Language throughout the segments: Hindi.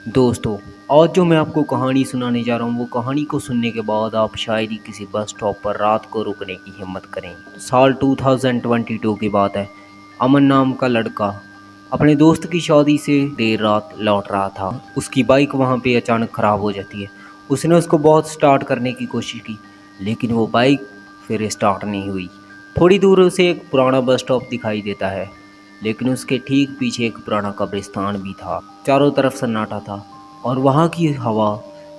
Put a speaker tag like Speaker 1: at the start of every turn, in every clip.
Speaker 1: दोस्तों, आज जो मैं आपको कहानी सुनाने जा रहा हूँ वो कहानी को सुनने के बाद आप शायद ही किसी बस स्टॉप पर रात को रुकने की हिम्मत करें। साल 2022 की बात है। अमन नाम का लड़का अपने दोस्त की शादी से देर रात लौट रहा था। उसकी बाइक वहाँ पे अचानक ख़राब हो जाती है। उसने उसको बहुत स्टार्ट करने की कोशिश की, लेकिन वो बाइक फिर स्टार्ट नहीं हुई। थोड़ी दूर उसे एक पुराना बस स्टॉप दिखाई देता है, लेकिन उसके ठीक पीछे एक पुराना कब्रिस्तान भी था। चारों तरफ सन्नाटा था और वहाँ की हवा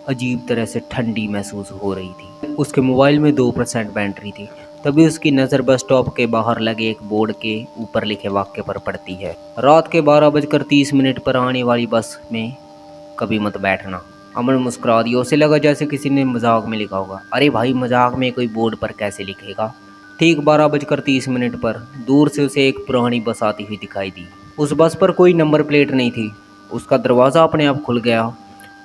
Speaker 1: अजीब तरह से ठंडी महसूस हो रही थी। उसके मोबाइल में 2% बैटरी थी। तभी उसकी नज़र बस स्टॉप के बाहर लगे एक बोर्ड के ऊपर लिखे वाक्य पर पड़ती है, रात के 12:30 पर आने वाली बस में कभी मत बैठना। अमन मुस्कुरा दिया। उसे लगा जैसे किसी ने मजाक में लिखा होगा। अरे भाई, मजाक में कोई बोर्ड पर कैसे लिखेगा। ठीक 12:30 पर दूर से उसे एक पुरानी बस आती हुई दिखाई दी। उस बस पर कोई नंबर प्लेट नहीं थी। उसका दरवाज़ा अपने आप खुल गया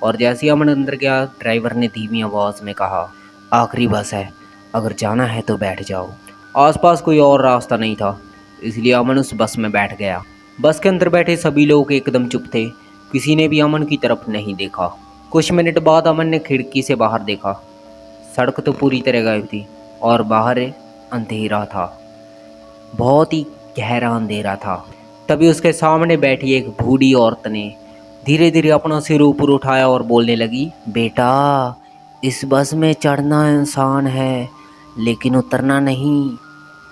Speaker 1: और जैसे ही अमन अंदर गया, ड्राइवर ने धीमी आवाज़ में कहा, आखिरी बस है, अगर जाना है तो बैठ जाओ। आसपास कोई और रास्ता नहीं था, इसलिए अमन उस बस में बैठ गया। बस के अंदर बैठे सभी लोग एकदम चुप थे। किसी ने भी अमन की तरफ नहीं देखा। कुछ मिनट बाद अमन ने खिड़की से बाहर देखा। सड़क तो पूरी तरह गायब थी और बाहर अंधेरा था, बहुत ही गहरा अंधेरा था। तभी उसके सामने बैठी एक बूढ़ी औरत ने धीरे धीरे अपना सिर ऊपर उठाया और बोलने लगी, बेटा, इस बस में चढ़ना इंसान है लेकिन उतरना नहीं।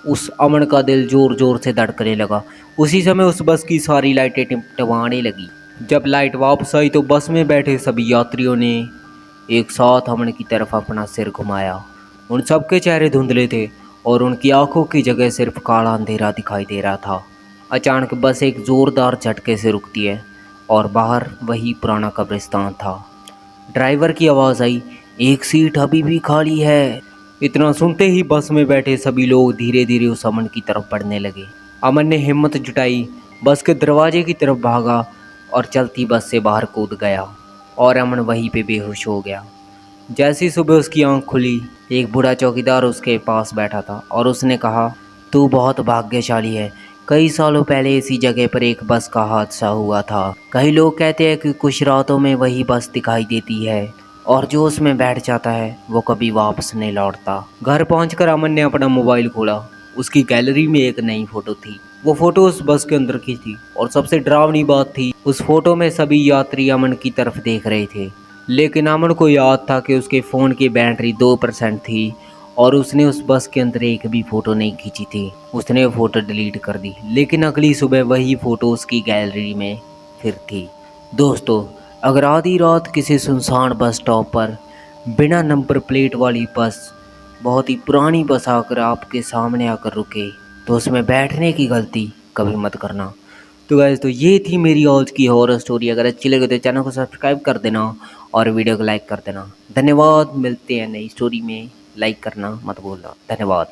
Speaker 1: उस अमन का दिल जोर जोर से धड़कने लगा। उसी समय उस बस की सारी लाइटें टिमटिमाने लगी। जब लाइट वापस आई तो बस में बैठे सभी यात्रियों ने एक साथ अमन की तरफ अपना सिर घुमाया। उन सबके चेहरे धुंधले थे और उनकी आंखों की जगह सिर्फ काला अंधेरा दिखाई दे रहा था। अचानक बस एक जोरदार झटके से रुकती है और बाहर वही पुराना कब्रिस्तान था। ड्राइवर की आवाज़ आई, एक सीट अभी भी खाली है। इतना सुनते ही बस में बैठे सभी लोग धीरे धीरे उस अमन की तरफ बढ़ने लगे। अमन ने हिम्मत जुटाई, बस के दरवाजे की तरफ भागा और चलती बस से बाहर कूद गया और अमन वहीं पे बेहोश हो गया। जैसे ही सुबह उसकी आंख खुली, एक बूढ़ा चौकीदार उसके पास बैठा था और उसने कहा, तू बहुत भाग्यशाली है। कई सालों पहले इसी जगह पर एक बस का हादसा हुआ था। कई लोग कहते हैं कि कुछ रातों में वही बस दिखाई देती है और जो उसमें बैठ जाता है वो कभी वापस नहीं लौटता। घर पहुंचकर अमन ने अपना मोबाइल खोला। उसकी गैलरी में एक नई फोटो थी। वो फोटो उस बस के अंदर की थी और सबसे डरावनी बात थी, उस फोटो में सभी यात्री अमन की तरफ देख रहे थे। लेकिन अमन को याद था कि उसके फ़ोन की बैटरी 2% थी और उसने उस बस के अंदर एक भी फ़ोटो नहीं खींची थी। उसने वो फ़ोटो डिलीट कर दी, लेकिन अगली सुबह वही फ़ोटो उसकी गैलरी में फिर थी। दोस्तों, अगर आधी रात किसी सुनसान बस स्टॉप पर बिना नंबर प्लेट वाली बस, बहुत ही पुरानी बस आकर आपके सामने आकर रुके, तो उसमें बैठने की गलती कभी मत करना। तो गाइस, तो ये थी मेरी आज की हॉरर स्टोरी। अगर अच्छी लगे तो चैनल को सब्सक्राइब कर देना और वीडियो को लाइक कर देना। धन्यवाद। मिलते हैं नई स्टोरी में। लाइक करना मत भूलना। धन्यवाद।